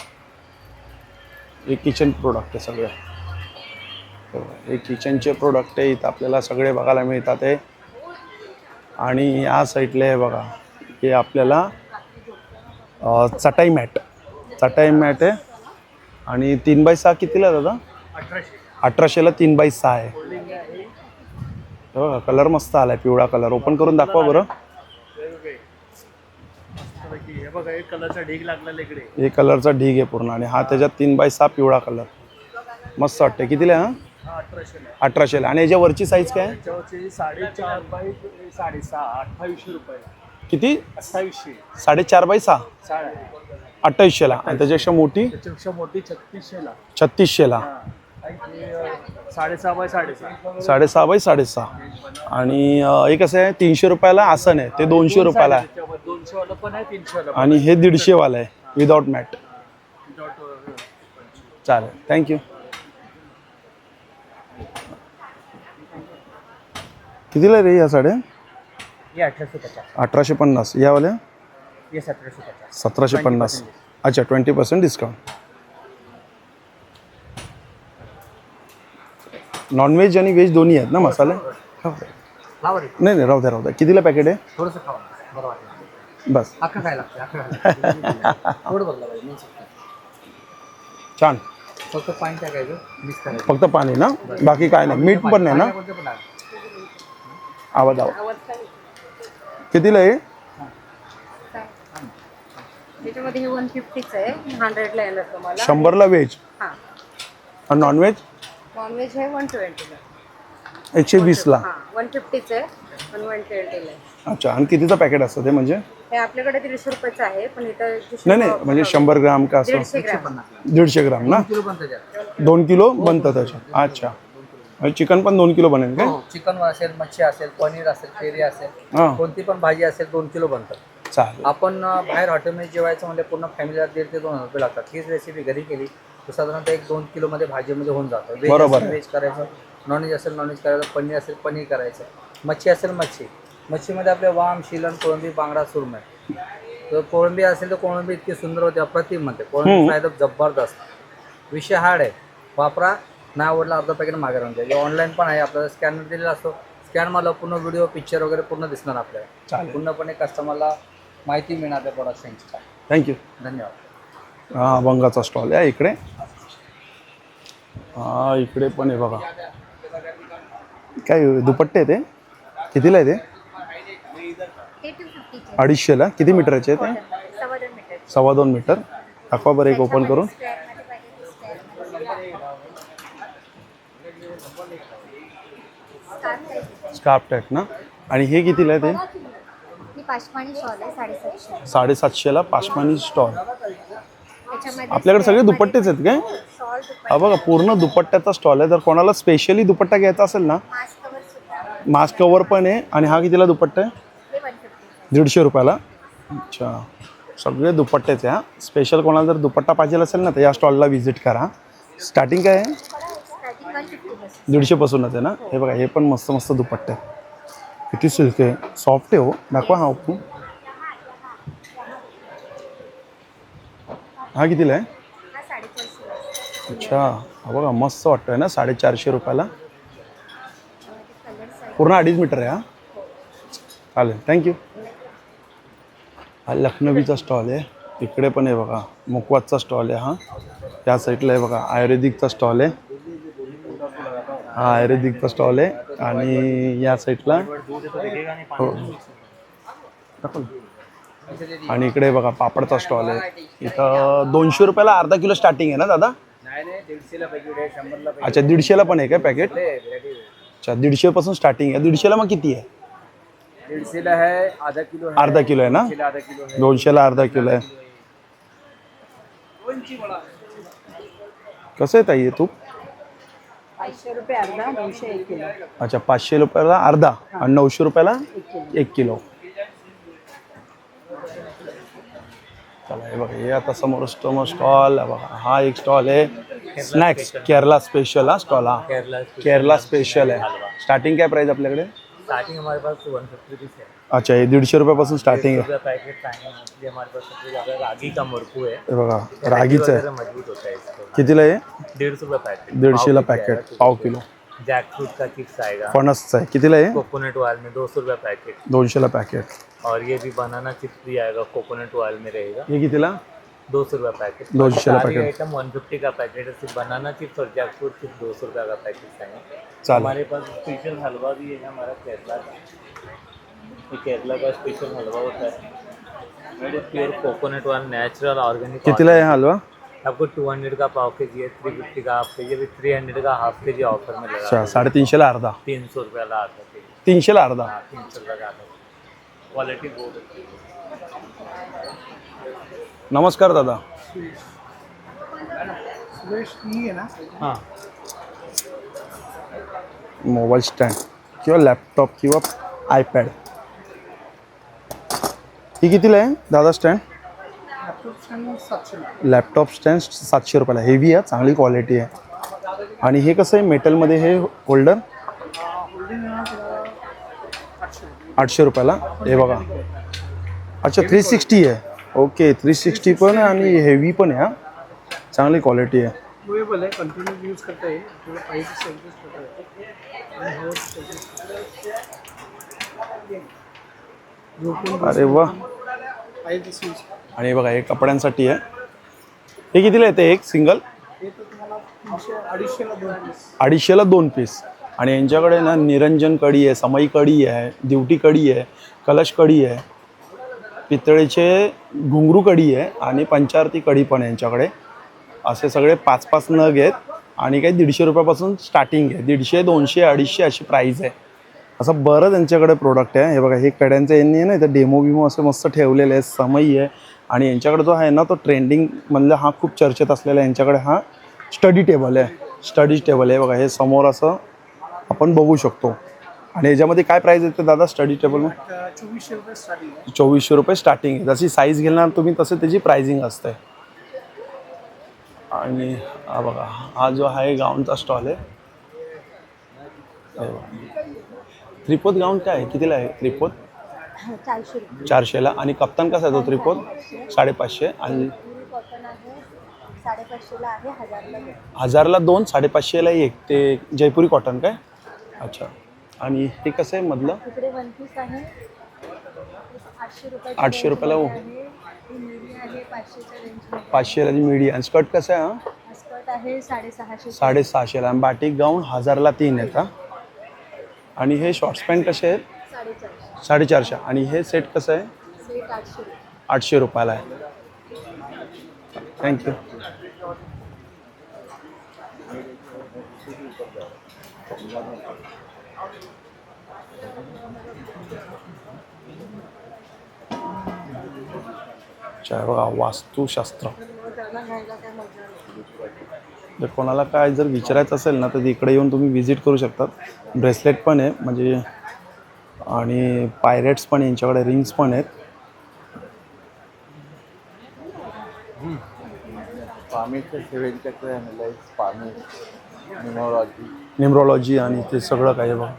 हे किचन प्रोडक्ट आहे सगळे. हे किचनचे प्रोडक्ट आहे. इथं आपल्याला सगळे बघायला मिळतात आहे. आणि या साईडला आहे बघा, हे आपल्याला चटाई मॅट आहे. आणि 3x6 कितीला आहे दादा? 1800ला 3x6 आहे. हे बघा, कलर मस्त आलाय, पिवळा कलर. ओपन करून दाखवा बरं. हे बघा, एक कलरचा ढीग लागलेला इकडे. हे कलरचा ढीग आहे पूर्ण. आणि हा त्याच्यात 3x6 पिवळा कलर मस्त वाटते. कितीला आहे हा? 1800ला. आणि याच्यावरची साईज काय आहे? 4.5 बाय 6.5 2800 रुपये. किती? 2800. 4.5x6 2800ला. आणि त्याच्यापेक्षा मोठी? त्याच्यापेक्षा मोठी 3600ला. 3600ला. 6.5 बाय 6.5. 6.5 बाय 6.5. आणि हे कसं आहे? 300 रुपयाला आसन आहे, ते 200 रुपयाला आहे. 200 वाला पण आहे, 300 वाला. आणि हे 150 वाला आहे विदाउट मॅट. चालेल, थँक्यू. कितीला रे या साड्या? ये 1850. 1850. यावाल्या? ये 1750. 1750. अच्छा, 20% डिस्काउंट. नॉनव्हेज आणि व्हेज दोन्ही आहेत ना मसाले? फ्लावर नाही राहू द्या. कितीला पॅकेट आहे? थोडंसं खावा, बरं वाटेल. बस, अख्खं खायला लागतं, अख्खं खायला लागतं. थोडं बदला पाहिजे, नाही शकत. छान. फक्त पाणी टाकायचं, मिक्स करायचं. फक्त पाणी ना? बाकी काय नाही? मीठ पण नाही ना? कोणतं पण आहे. आवाज कितीला आहे? त्याच्यामध्ये हे 150च आहे, 100ला येणार तुम्हाला. 100ला व्हेज. हां. आणि नॉनव्हेज? नॉनव्हेज आहे 120ला. 120ला. हां, 150च आहे पण 120ला आहे. अच्छा. आणि कितीचं पॅकेट असतं ते? म्हणजे हे आपल्याकडे 150 रुपयाचं आहे, पण इथं नाही म्हणजे 100 ग्राम का असं? 150 ग्राम. 150 ग्राम ना? 2 किलो बनतं त्यात. 2 किलो बनतं त्याच्यात. अच्छा. आणि चिकन पण 2 किलो बनेल काय? चिकन असेल, मच्छी असेल, पनीर असेल, फेरी असेल, हां, कोणती पण भाजी असेल 2 किलो बनतं. चालेल. आपण बाहेर हॉटेलमध्ये जेवायचं म्हणजे पूर्ण फॅमिलीला 1,500 ते 2,000 रुपये लागतात. हीच रेसिपी घरी केली तर साधारणतः 1-2 किलोमध्ये भाजीमध्ये होऊन जातं. व्हेज बरोबर असेल आहे. व्हेज करायचं, नॉनव्हेज असेल नॉनव्हेज करायचं, पनीर असेल पनीर करायचं, मच्छी असेल मच्छी. मच्छीमध्ये आपले वाम, शिलन, कोळंबी, बांगडा, सुरमई. तर कोळंबी असेल तर कोळंबी इतकी सुंदर होते, अप्रतिम म्हणते. कोळंबी फायदा जबरदस्त. विषय हार्ड आहे, वापरा. नाही आवडला अर्धा पॅकेट मागे राहून द्या. ऑनलाईन पण आहे, आपल्याला स्कॅनर दिलेला असतो. स्कॅन मारला पूर्ण व्हिडिओ पिक्चर वगैरे पूर्ण दिसणार आपल्याला. चालेल. पूर्णपणे कस्टमरला माहिती मिळणार त्या प्रोडक्शनची. थँक्यू. धन्यवाद. हा अभंगाचा स्टॉल आहे इकडे. हा इकडे पण आहे बघा. काय दुपट्टे आहे ते? कितीला आहे ते? हे 250 चे. 250ला. किती मीटरचे आहे ते? 2.25 मीटर. 2.25 मीटर. दाखवा बरं एक ओपन करून. स्क्वेअरमध्ये पाहिजे स्क्वेअरमध्ये. स्कार्फ आहे. स्कार्फ टाईप ना. आणि हे कितीला आहे ते? ही पाचपाणी शॉल आहे 750. 750ला पाचमानी स्टॉल. त्याच्यामध्ये आपल्याकडे सगळे दुपट्टेच आहेत काय? शॉल हा बघा पूर्ण दुपट्ट्याचा स्टॉल आहे. जर कोणाला स्पेशली दुपट्टा घ्यायचा असेल ना, मास्क कवर सुद्धा मास्क कवर पण आहे. आणि हा कितीला दुपट्टा आहे? हे 150. 150 रुपयाला. अच्छा, सगळे दुपट्टेच आहे. हा स्पेशल कोणाला जर दुपट्टा पाहिजे असेल ना तर या स्टॉलला व्हिजिट करा. स्टार्टिंग काय आहे? स्टार्टिंग 150 पासून. 150 पासूनच आहे ना. हे बघा हे पण मस्त मस्त दुपट्टे आहे. किती सिल्क आहे, सॉफ्ट आहे हो. दाखवा हा ओपन. हा कितीला आहे? हा 450. अच्छा, हा बघा मस्त वाटतोय ना. 450 रुपयाला. पूर्ण 2.5 मीटर आहे. हा चालेल, थँक्यू. हा लखनवीचा स्टॉल आहे. इकडे पण आहे बघा. मुकवासचा स्टॉल आहे. हा त्या साईडला आहे बघा. आयुर्वेदिकचा स्टॉल आहे. हा आयुर्वेदिकचा स्टॉल आहे. आणि या साईडला हो दाखव ना. आणि इकडे बघा पापडचा स्टॉल आहे. इथं 200 रुपयाला अर्धा किलो स्टार्टिंग आहे ना दादा? अच्छा, 150ला पण आहे काय पॅकेट? अच्छा, 150 पासून स्टार्टिंग आहे. 150ला मग किती आहे? 150 है, आधा किलो है, अर्धा किलो आहे ना. 200 आधा किलो है. 200ला अर्धा किलो आहे. कसं आहे ताई हे तूप? 500 रुपये अर्धा, 900 1 किलो. अच्छा, 500 रुपयाला अर्धा आणि 900 रुपयाला 1 किलो. चला हे बघा, हे आता समोर स्टॉल बघा. हा एक स्टॉल आहे स्नॅक्स केरला स्पेशल. हा स्टॉल हा केरला स्पेशल आहे. स्टार्टिंग काय प्राइस आपल्याकडे? स्टार्टिंग हमारे पास 150 रुपीज़ है. अच्छा, हे 150 रुपयापासून स्टार्टिंग आहे. पैकेट ये हमारे पास सबसे ज़्यादा रागी का मुरकू है. हे बघा रागीचं आहे. मजबूत होता है इसको. कितीला आहे? 150 रुपये पैकेट. 150ला पॅकेट, पाव किलो. जैक फ्रूट का चिप्स आएगा. फणसचं आहे. कितीला आहे? कोकोनट ऑयल में 200 रुपये पैकेट. 200ला पॅकेट. और ये भी बनाना चिप्स भी आएगा, कोकोनट ऑयल में रहेगा. हे कितीला? 200 रुपये पैकेट. 200ला सारी पैकेट. आइटम 150 का पैकेट है. सिर्फ बनाना चिप्स और जैक फ्रूट चिप्स 200 रुपये का पैकेट है. चालेल. हमारे पास स्पेशल हलवा भी है हमारा केरला का. ये केरला का स्पेशल हलवा होता है. Pure coconut oil, natural organic. कितीला आहे हा हलवा? आपको 200 का पाव के जी है, 350 का हाफ के जी, अभी 300 का हाफ के जी ऑफर में लगा. अच्छा, 350ला अर्धा. 300 रुपये ला आता है. 300ला अर्धा. हाँ, 300 रुपये का आता है. क्वालिटी बहुत अच्छी है. नमस्कार दादा. हाँ, मोबाईल स्टँड किंवा लॅपटॉप किंवा आयपॅड. ही कितीला आहे दादा स्टँड? लॅपटॉप स्टँड 700 रुपयाला. हेवी आहे, चांगली क्वालिटी आहे. आणि हे कसं आहे मेटलमध्ये हे होल्डर? 800 रुपयाला. हे बघा. अच्छा, 360 आहे. ओके, 360 पण आहे आणि हेवी पण आहे. हा चांगली क्वालिटी आहे. अरे वा. आणि बघा हे कपड्यांसाठी आहे. हे कितीला येते एक सिंगल? 250ला 2 पीस. आणि यांच्याकडे ना निरंजन कढी आहे, समई कढी आहे, दिवटी कढी आहे, कलश कढी आहे, पितळेचे घुंगरू कढी आहे आणि पंचारती कढी पण आहे यांच्याकडे. असे सगळे 5-5 नग आहेत. आणि काही 150 रुपयापासून स्टार्टिंग आहे. 150, 200, 250 अशी प्राईस आहे. असं बरं त्यांच्याकडे प्रोडक्ट आहे. हे बघा हे कड्यांचं यांनी आहे ना इथं डेमो बिमो असे मस्त ठेवलेले आहे. समई आहे. आणि यांच्याकडे जो आहे ना तो ट्रेंडिंगमधला हा खूप चर्चेत असलेला आहे. यांच्याकडे हा स्टडी टेबल आहे. स्टडी टेबल आहे बघा. हे समोर असं आपण बघू शकतो. आणि याच्यामध्ये काय प्राईस येते दादा स्टडी टेबल मग? 2400 रुपये स्टार्टिंग आहे. 2400 रुपये स्टार्टिंग आहे. जशी साईज घेणार तुम्ही तसं त्याची प्राइसिंग असते. आणि हा बघा हा जो आहे गाऊनचा स्टॉल आहे. त्रिपोत गाऊन काय आहे, कितीला आहे त्रिपोत? 400 रुपये. 400ला. आणि कप्तान कसा आहे तो त्रिपोत? 550. आणि कॉटन आहे 550ला आहे, 1000ला 1000ला 2, 550ला 1. ते जयपुरी कॉटन काय? अच्छा. आणि हे कसं आहे मधलं? इकडे वन पीस आहे 800 रुपये. 800 रुपयाला हो. मिडी आहे 500च्या रेंजमध्ये. 500ला जी मिडी. आणि स्कर्ट कसं आहे? हा स्कर्ट आहे 650. 650ला. आणि बाटिक गाऊन 1000ला 3 आहेत. हा. आणि हे शॉर्ट्स पॅन्ट कसे आहेत? 450. 450. आणि हे सेट कसं आहे? सेट 800 रुपये. 800 रुपयाला आहे. थँक्यू. बघा वास्तुशास्त्र. जर कोणाला काय जर विचारायचं असेल ना तर इकडे येऊन तुम्ही व्हिजिट करू शकतात. ब्रेसलेट पण आहे म्हणजे, आणि पायरेट्स पण आहे यांच्याकडे, रिंग्स पण आहेत. पामीचं सिव्हिलचं एनालाइज, पामी, न्यूमरोलॉजी. न्यूमरोलॉजी आणि ते सगळं काही आहे बघा.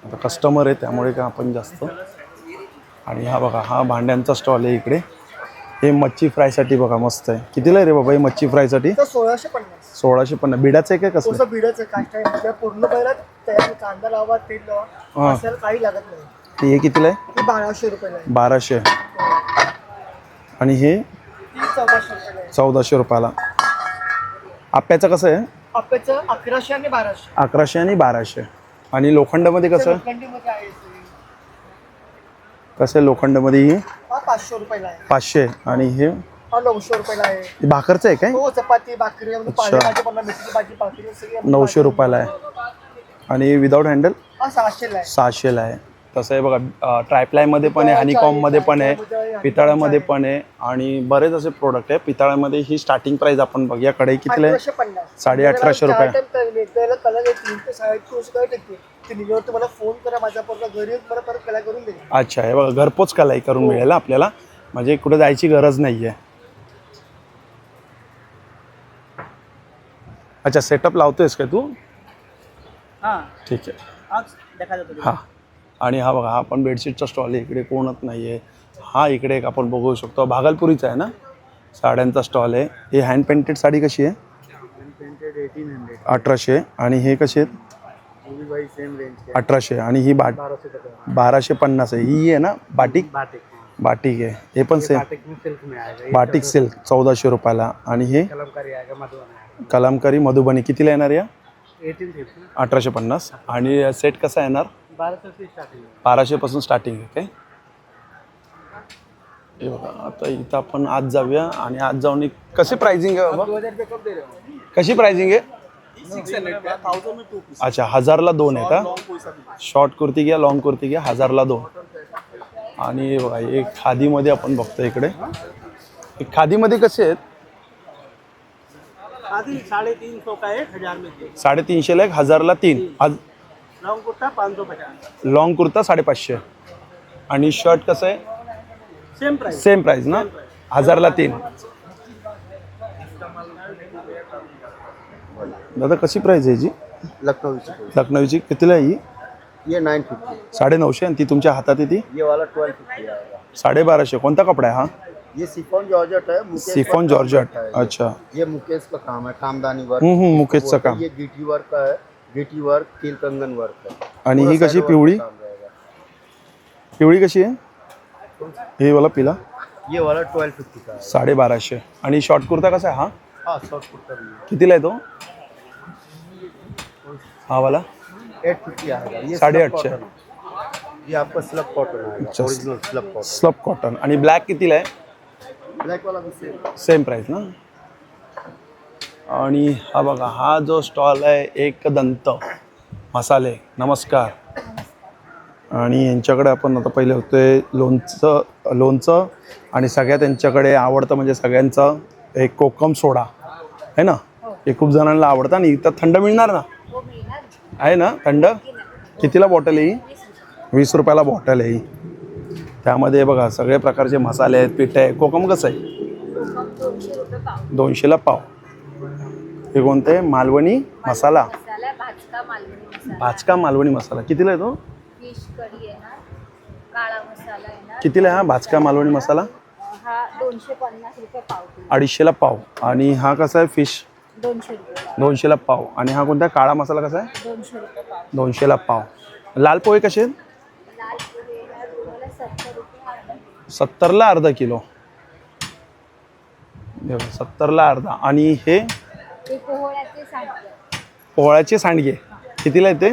आता कस्टमर आहे त्यामुळे काय आपण जास्त. आणि हा बघा हा भांड्यांचा स्टॉल आहे इकडे. हे मच्छी फ्रायसाठी बघा मस्त आहे. कितीला आहे रे बाबा हे मच्छी फ्रायसाठी? 1650. 1650. बिडाचं आहे काय कसं? थोडंसं बिडाचं काष्ट आहे पूर्ण बैलात तयार. कांदा लावा, तेल लावा, हां. मसाला काही लागत नाही. हे कितीला आहे? ती 1200 रुपयाला आहे. 1200. आणि हे ती 1400 रुपयाला आहे. 1400 रुपयाला. आप्याचं कसं आहे? आपल्याचं 1100 आणि 1200. 1100 आणि 1200. आणि लोखंडामध्ये कसं? लोखंडीमध्ये आहे कसं आहे लोखंडामध्ये? ही हा 500 रुपयाला आहे. 500. आणि हे हा 900 रुपयाला आहे. हे भाकरचं आहे काय? हो, चपाती भाकरी अच्छा. पालेभाजी पण मेथीची भाजी भाकरी सगळी 900 रुपयाला आहे. आणि विदाऊट हँडल हा 600 ला आहे. 600ला आहे. तसं आहे बघा. ट्रायप्लायमध्ये पण आहे, हनीकॉममध्ये पण आहे, पितळामध्ये पण आहे. आणि बरेच असे प्रोडक्ट आहे. पितळामध्ये ही स्टार्टिंग प्राईस आपण बघ या कढई कितीला आहे? 1850. 1850 रुपये. कलर आहे 3 ते 350 कलर येते. ते निघल्यावर तुम्हाला फोन करा, माझा पोरगा घरी येऊन मला परत कला करून देईल. अच्छा. हे बघा घरपोच कलाई करून मिळेल आपल्याला, म्हणजे कुठे जायची गरज नाही आहे. अच्छा सेटअप लावतोयस काय तू? हां, ठीक आहे. आज देखा जातो. हां. आणि हा बघा हा पण बेडशीटचा स्टॉल आहे. इकडे कोणच नाही आहे. हा इकडे एक आपण बघू शकतो भागलपुरीचा आहे ना साड्यांचा स्टॉल आहे. हे हँड पेंटेड साडी कशी आहे? 1800. आणि हे कसे आहेत? 1800. आणि ही 1250 आहे. ही आहे ना बाटिक? बाटिक आहे. हे पण सेम बाटिक सिल्क 1400 रुपयाला. आणि हे कलमकारी मधुबनी कितीला येणार या? 1850. आणि सेट कसा येणार? 1200 पासून स्टार्टिंग आहे काय? हे बघा आता इथं आपण आज जाऊया. आणि आज जाऊन कशी प्राइसिंग आहे बाबा? कशी प्राइसिंग आहे? 600 अच्छा 1000ला 2 आहे का? शॉर्ट कुर्ती घ्या, लॉंग कुर्ती घ्या, 1000ला 2. आणि बघा एक खादीमध्ये आपण बघतो इकडे. खादीमध्ये कसे आहेत? आधी 350 का है 1000 में. 350ला 1, 1000ला 3. आज लॉन्ग कुर्ता 550. लॉंग कुर्ता 550. आणि शर्ट कसं आहे? Same price. सेम प्राइस ना? 1000ला 3. दादा कशी प्राइस आहे जी? लखनऊची कितीला आहे ही? ये 950. 950. आणि ती तुमच्या हातात आहे ती? ये वाला 1250 आएगा. 1250. कोणता कपडा आहे हा? ये सिफॉन जॉर्जेट है. मुकेश सिफॉन का जॉर्जेट. है ये. अच्छा. ये मुकेश का काम है, खानदानी वर्क. मुकेशचं काम. ये गिटी वर्क का है, गिटी वर्क, कील कंगन वर्क है. आणि ही पूरा कशी साइड पिवळी? वर्क का काम रहेगा. पिवळी कशी आहे? हे वाला पिला ये वाला 1250 का है. 1250. आणि शॉर्ट कुर्ता कसा आहे हा? हाँ शॉर्ट कुर्ता भी है. कितीला आहे तो? हा वाला 850 आएगा. ये 850. slab cotton है. ये आपका स्लब कॉटन आएगा, अच्छा. Original slub cotton. Slub cotton. आणि ब्लॅक कितीला आहे? ब्लैक वाला भी सेम. सेम प्राइस ना? आणि हा बघा हा जो स्टॉल आहे एकदंत मसाले. नमस्कार. आणि यांच्याकडे आपण आता पहिले होतोय लोणचं आणि सगळ्यात त्यांच्याकडे आवडतं म्हणजे सगळ्यांचं एक कोकम सोडा आहे ना. हे खूप जणांना आवडतं. आणि इथं थंड मिळणार ना? आहे ना थंड? कितीला बॉटल आहे ही? 20 रुपयाला बॉटल आहे ही. त्यामध्ये बघा सगळे प्रकारचे मसाले आहेत, पीठ आहे. कोकम कसं आहे? 200 रुपये पाव. 200ला पाव. हे कोणते? मालवणी मसाला. मसाला भाजका मालवणी मसाला. भाजका मालवणी मसाला कितीला आहे तो? फिश कढी येणार, काळा मसाला येणार. कितीला आहे हा भाजका मालवणी मसाला? हा 250 रुपये पाव किलो. 250ला पाव. आणि हा कसा आहे फिश? 200 रुपये पाव. 200ला पाव. आणि हा कोणता काळा मसाला कसा आहे? 200 रुपये पाव. 200ला पाव. लाल पोहे कसे आहेत? लाल पोहे येणार तुम्हाला 70 रुपये अर्धा. 70ला अर्धा किलो. 70ला अर्धा. आणि हे ते पोहळ्याचे सांगते. पोळ्याचे सांडगे कितीला येते?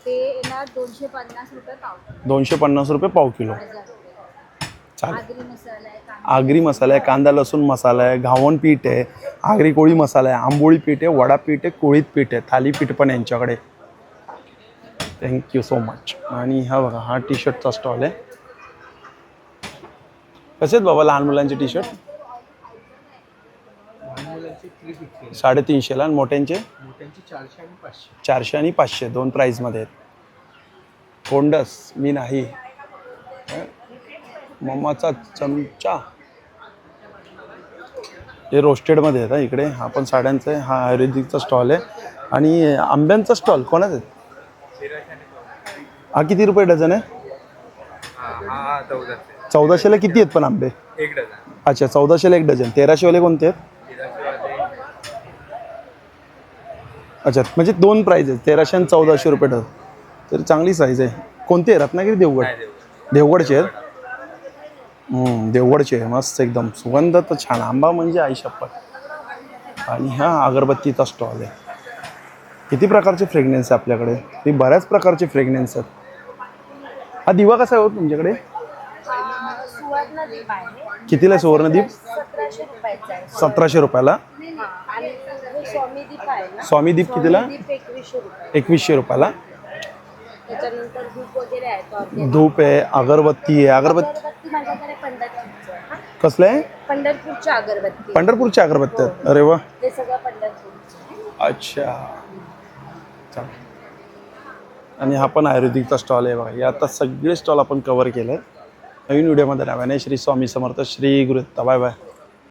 ते येणार 250 रुपये पाव. 250 रुपये पाव किलो. 1000 रुपये. चालेल. आगरी मसाला आहे, कांदा आगरी मसाला आहे, कांदा लसूण मसाला आहे, घावण पीठ आहे, आगरी कोळी मसाला आहे, आंबोळी पीठ आहे, वडा पीठ आहे, कोळीत पीठ आहे, थालीपीठ पण यांच्याकडे. Thank you so much. आणि हा बघा हा टी शर्टचा स्टॉल आहे. कसे आहेत बाबा लहान मुलांचे टी शर्ट? 350ला. आणि मोठ्यांचे? 400 आणि 500 दोन प्राईजमध्ये आहेत. कोंडस मी नाही. मम्माचा चमचा हे रोस्टेडमध्ये आहेत. इकडे हा पण साड्यांचा आहे. हा आयुर्वेदिकचा स्टॉल आहे. आणि आंब्यांचा स्टॉल कोणाचा आहे? हा किती रुपये डझन आहे? 1400ला किती आहेत पण आंबे? 1 डझन. अच्छा 1400ला 1 डझन. 1300वाले कोणते आहेत? अच्छा म्हणजे दोन प्राईज आहेत, 1300 आणि 1400 रुपये डझन. तर चांगली साईज आहे. कोणते आहे? रत्नागिरी देवगड? देवगडचे आहेत. देवगडचे आहे. मस्त एकदम सुगंध तर छान. आंबा म्हणजे आई शपथ. आणि हा अगरबत्तीचा स्टॉल आहे. किती प्रकारचे फ्रेग्रन्स आहे आपल्याकडे? ही बऱ्याच प्रकारचे फ्रेग्रन्स आहेत. हा दिवा कसा आहे हो तुमच्याकडे? सुवर्णदीप आहे. कितीला आहे सुवर्णदीप? 1700 रुपयाचा आहे. 1700 रुपयाला. आणि हे स्वामीदीप आहे ना, स्वामीदीप कितीला? स्वामीदीप 2100 रुपये. 2100 रुपयाला. त्याच्यानंतर धूप वगैरे आहे तो organic. धूप आहे, अगरबत्ती आहे. अगरबत्ती अगरबत्ती माझ्याकडे पंढरपूरचं आहे. कसलं आहे? पंढरपूरच्या अगरबत्ती. पंढरपूरच्या अगरबत्ती आहेत. अरे वा. हे सगळं पंढरपूरचं. अच्छा चालेल. आणि हा पण आयुर्वेदिकचा स्टॉल आहे बघा. हे आता सगळे स्टॉल आपण कव्हर केले. नवीन व्हिडिओमध्ये नव्याने श्री स्वामी समर्थ, श्री गुरुदत्त. Bye bye.